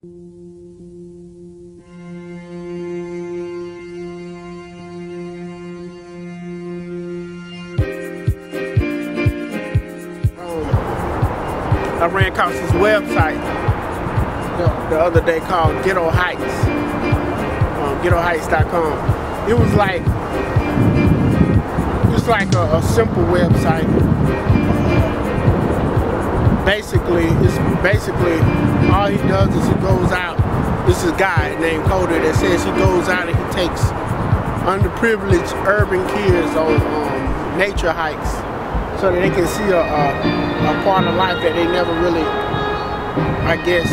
I ran across this website the other day called Ghetto Hikes, ghettohikes.com. It was like a simple website. Basically all he does is he goes out. This is a guy named Crude that says he goes out and he takes underprivileged urban kids on nature hikes so that they can see a part of life that they never really, I guess,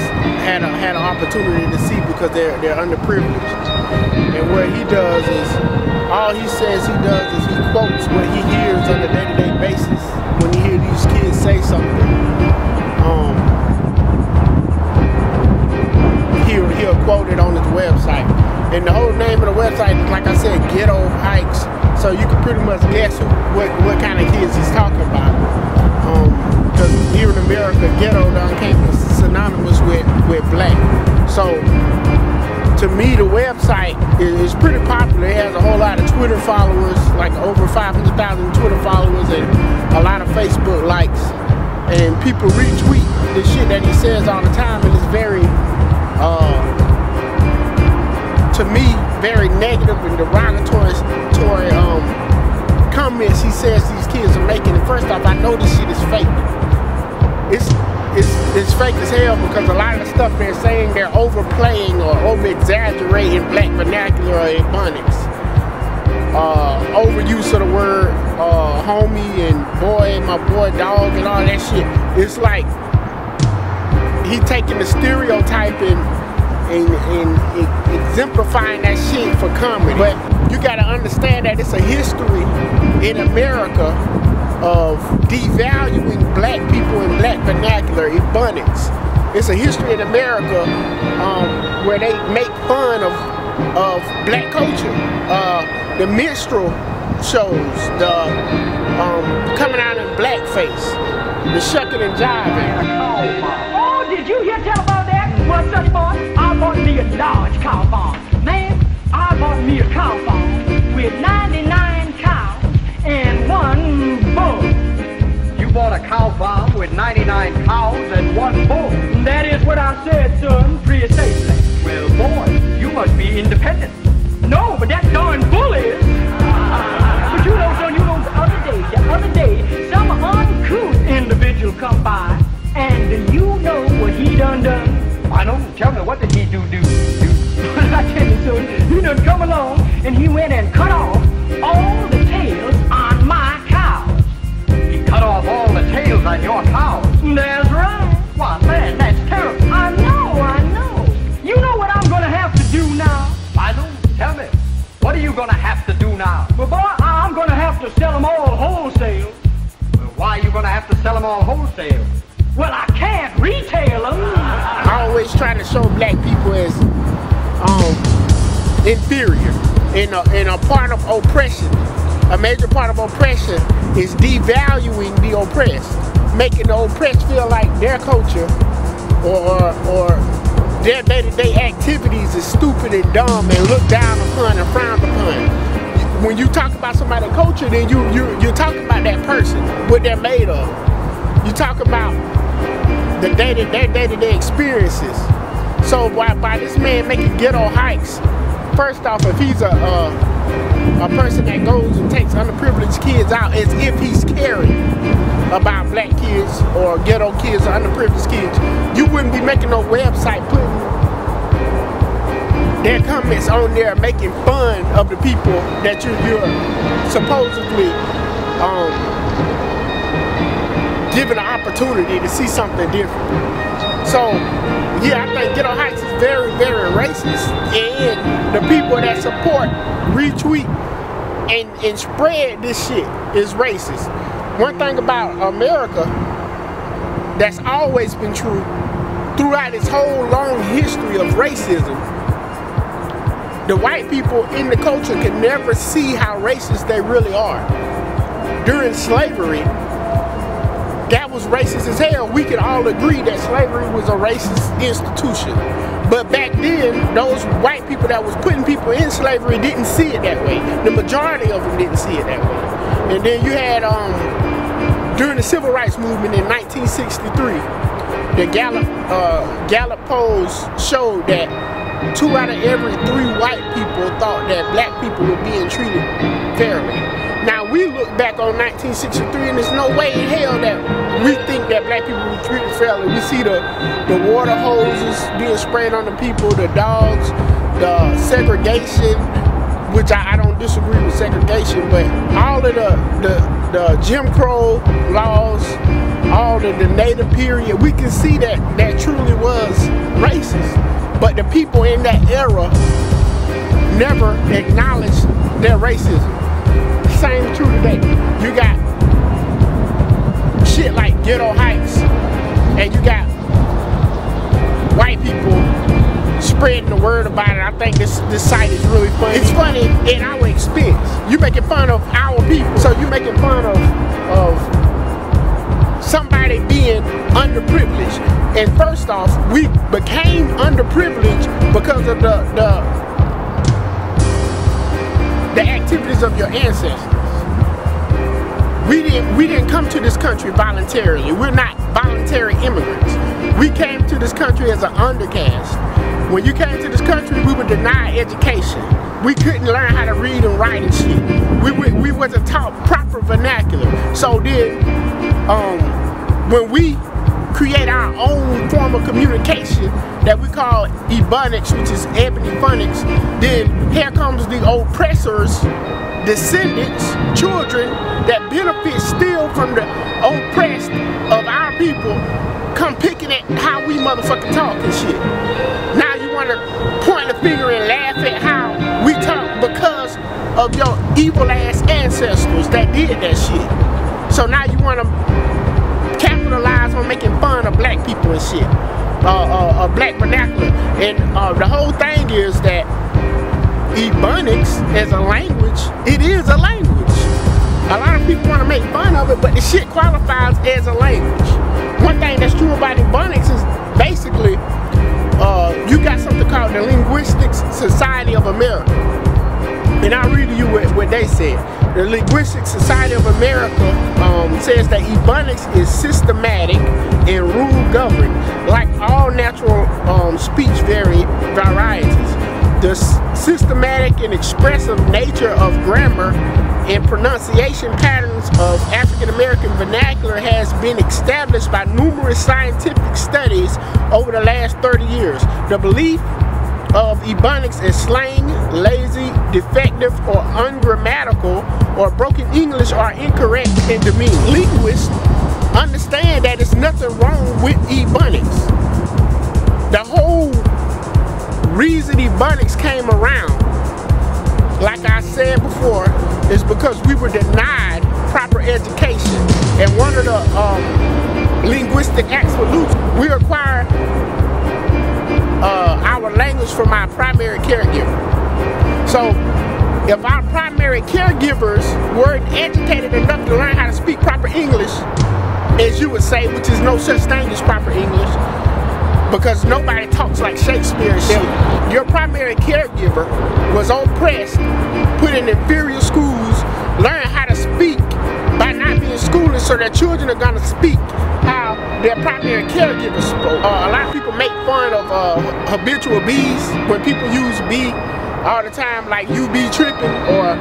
had an opportunity to see because they're underprivileged. And what he does is, all he says he does is he quotes what he hears on a day-to-day basis when he hears these kids say something. He'll quote it on his website. And the whole name of the website is, like I said, Ghetto Hikes. So you can pretty much guess what kind of kids he's talking about. Because here in America, ghetto came synonymous with black. So to me, the website is pretty popular. It has a whole lot of Twitter followers, like over 500,000 Twitter followers, and a lot of Facebook likes. And people retweet the shit that he says all the time, and it's very, to me, very negative and derogatory comments he says these kids are making. And first off, I know this shit is fake. It's fake as hell because a lot of the stuff they're saying, they're overplaying or over-exaggerating black vernacular or Ebonics. Overuse of the word homie and boy and my boy dog and all that shit. It's like he taking the stereotype and exemplifying that shit for comedy. But you gotta understand that it's a history in America of devaluing black people in black vernacular, Ebonics. It's a history in America where they make fun of black culture. The minstrel shows, the coming out in blackface, the shucking and jiving. Oh, did you hear tell about that? Well, such boy, I bought me a large cow farm. Man, I bought me a cow farm with 99 cows and 1 bull. You bought a cow farm with 99 cows and 1 bull? That is what I said, son, precisely. Well, boy, you must be independent. No, but that darn bull is. But you know, son, the other day, some uncouth individual come by, and you know what he done? I know. Tell me, what did he do? I tell you, son, he done come along, and he went and cut off all the tails on my cows. He cut off all the tails on your cows? That's right. Why, man, that's terrible. I know. You know what I'm gonna have to do now? I know. Tell me, what are you gonna have to do now? Well, boy, I'm gonna have to sell them all wholesale. Well, why are you gonna have to sell them all wholesale? Well, I can't retail them. I always try to show black people as inferior in a part of oppression. A major part of oppression is devaluing the oppressed, making the oppressed feel like their culture or their day-to-day activities is stupid and dumb and looked down upon and frowned upon. When you talk about somebody's culture, then you're talking about that person, what they're made of. You talk about their day-to-day experiences. So by this man making ghetto hikes, first off, if he's a person that goes and takes underprivileged kids out as if he's caring about black kids or ghetto kids or underprivileged kids, you wouldn't be making no website putting their comments on there making fun of the people that you're supposedly given an opportunity to see something different. So yeah, I think Ghetto Hikes is very, very racist, and the people that support, retweet, and spread this shit is racist. One thing about America that's always been true throughout its whole long history of racism, the white people in the culture can never see how racist they really are. During slavery, that was racist as hell, we could all agree that slavery was a racist institution. But back then, those white people that was putting people in slavery didn't see it that way. The majority of them didn't see it that way. And then you had, during the Civil Rights Movement in 1963, the Gallup polls showed that 2 out of every 3 white people thought that black people were being treated fairly. Now we look back on 1963 and there's no way in hell that we think that black people were treated fairly. We see the water hoses being sprayed on the people, the dogs, the segregation, which I don't disagree with segregation, but all of the Jim Crow laws, all of the native period, we can see that that truly was racist. But the people in that era never acknowledged their racism. Same true today. You got shit like Ghetto Hikes, and you got white people spreading the word about it. I think this site is really funny. It's funny at our expense. You making fun of our people, so you making fun of somebody being underprivileged. And first off, we became underprivileged because of the activities of your ancestors. We didn't come to this country voluntarily. We're not voluntary immigrants. We came to this country as an undercast. When you came to this country, we were denied education. We couldn't learn how to read and write and shit. We wasn't taught proper vernacular. So then, when we create our own form of communication that we call Ebonics, which is ebony phonics, then here comes the oppressors, descendants, children that benefit still from the oppressed of our people, come picking at how we motherfucking talk and shit. Now you want to point the finger and laugh at how we talk because of your evil ass ancestors that did that shit. So now you want to capitalize on making fun of black people and shit, black vernacular. And the whole thing is that Ebonics as a language, it is a language. A lot of people want to make fun of it, but the shit qualifies as a language. One thing that's true about Ebonics is basically you got something called the Linguistics Society of America. And I'll read to you what they said. The Linguistics Society of America says that Ebonics is systematic and rule-governed, like all natural speech varieties. The systematic and expressive nature of grammar and pronunciation patterns of African American vernacular has been established by numerous scientific studies over the last 30 years. The belief of Ebonics as slang, lazy, defective, or ungrammatical, or broken English are incorrect and demeaning. Linguists understand that there's nothing wrong with Ebonics. The whole reason Ebonics came around, like I said before, is because we were denied proper education. And one of the linguistic absolutes, we acquire our language from our primary caregiver. So if our primary caregivers weren't educated enough to learn how to speak proper English, as you would say, which is no such thing as proper English, because nobody talks like Shakespeare and shit. Your primary caregiver was oppressed, put in inferior schools, learn how to speak by not being schooled, so their children are gonna speak how their primary caregiver spoke. A lot of people make fun of habitual B's when people use B all the time, like you be tripping or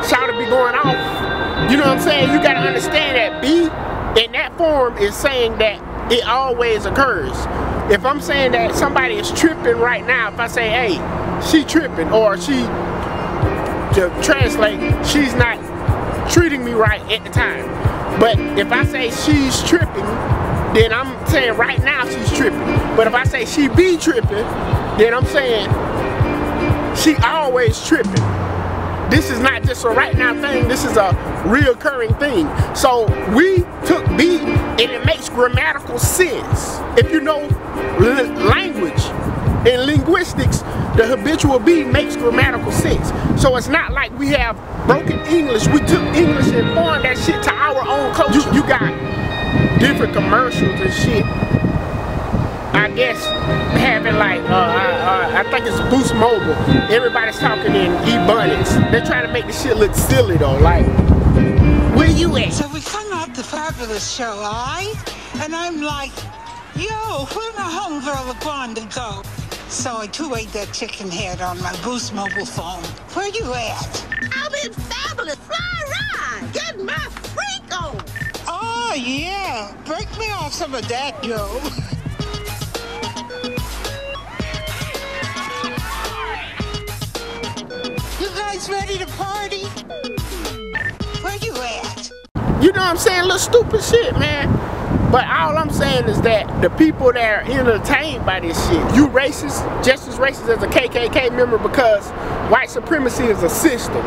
shout to be going off. You know what I'm saying? You gotta understand that B in that form is saying that it always occurs. If I'm saying that somebody is tripping right now, if I say, hey, she tripping, or she, to translate, she's not treating me right at the time. But if I say she's tripping, then I'm saying right now she's tripping. But if I say she be tripping, then I'm saying she always tripping. This is not just a right now thing, this is a reoccurring thing. So we took B and it makes grammatical sense. If you know language, In linguistics, the habitual be makes grammatical sense. So it's not like we have broken English. We took English and formed that shit to our own culture. You got different commercials and shit. I guess having like, I think it's Boost Mobile. Everybody's talking in Ebonics. They're trying to make the shit look silly though. Like, where you at? So we come out the fabulous show, alright? And I'm like, yo, where my homegirl Wanda go? So I two-ate that chicken head on my Boost Mobile phone. Where you at? I'm in fabulous. Fly ride. Get my freak on. Oh, yeah. Break me off some of that, Joe. You guys ready to party? Where you at? You know what I'm saying? Little stupid shit, man. But all I'm saying is that the people that are entertained by this shit, you racist, just as racist as a KKK member, because white supremacy is a system.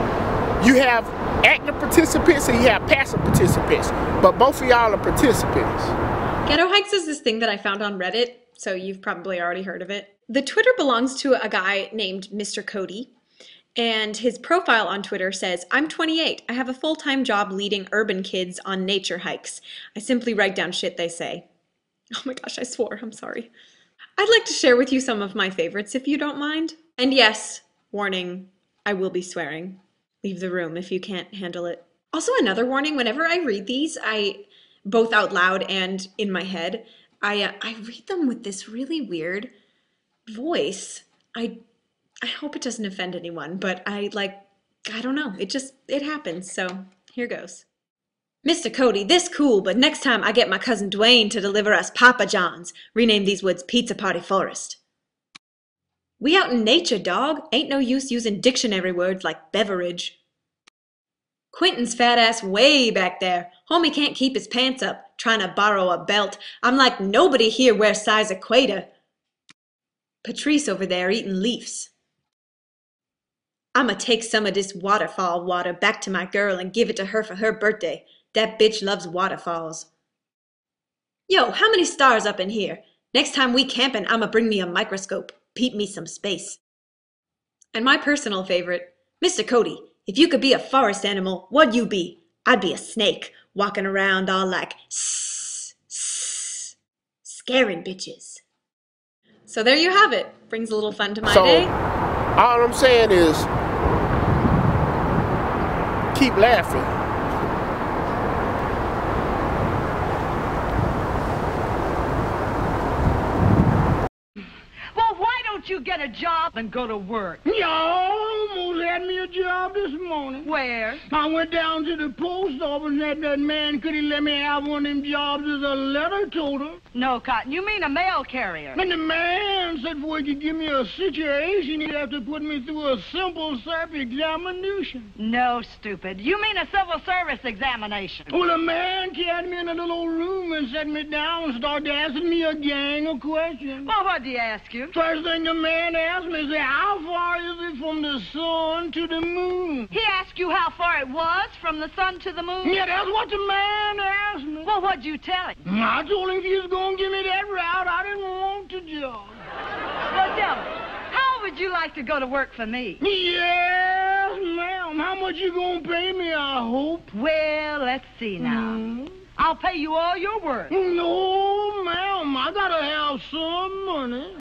You have active participants and you have passive participants, but both of y'all are participants. Ghetto Hikes is this thing that I found on Reddit, so you've probably already heard of it. The Twitter belongs to a guy named Mr. Cody, and his profile on Twitter says, I'm 28. I have a full-time job leading urban kids on nature hikes. I simply write down shit they say. Oh my gosh, I swore. I'm sorry. I'd like to share with you some of my favorites if you don't mind. And yes, warning, I will be swearing. Leave the room if you can't handle it. Also, another warning, whenever I read these, both out loud and in my head, I read them with this really weird voice. I hope it doesn't offend anyone, but I don't know. It happens, so here goes. Mr. Cody, this cool, but next time I get my cousin Dwayne to deliver us Papa John's. Rename these woods Pizza Party Forest. We out in nature, dog. Ain't no use using dictionary words like beverage. Quentin's fat ass way back there. Homie can't keep his pants up, trying to borrow a belt. I'm like, nobody here wears size equator. Patrice over there eating leaves. I'ma take some of this waterfall water back to my girl and give it to her for her birthday. That bitch loves waterfalls. Yo, how many stars up in here? Next time we campin', I'ma bring me a microscope. Peep me some space. And my personal favorite, Mr. Cody, if you could be a forest animal, what'd you be? I'd be a snake, walking around all like, sss, sss, scaring bitches. So there you have it. Brings a little fun to my day. All I'm saying is, keep laughing. Well, why don't you get a job and go to work? Y'all almost had me a job this morning. Where? I went down to the post office and asked that man could he let me have one of them jobs as a letter toter. No, Cotton, you mean a mail carrier. And the man said before he could give me a situation, he'd have to put me through a simple self-examination. No, stupid. You mean a civil service examination. Well, the man carried me in a little room and set me down and started asking me a gang of questions. Well, what'd he ask you? First thing the man asked me is, how far is it from the sun to the moon? He asked you how far it was from the sun to the moon? Yeah, that's what the man asked me. Well, what'd you tell him? I told him if he was going to give me that route, I didn't want the job. Well, tell me, how would you like to go to work for me? Yes, ma'am. How much you going to pay me, I hope? Well, let's see now. I'll pay you all your work. No, ma'am. I got to have some money.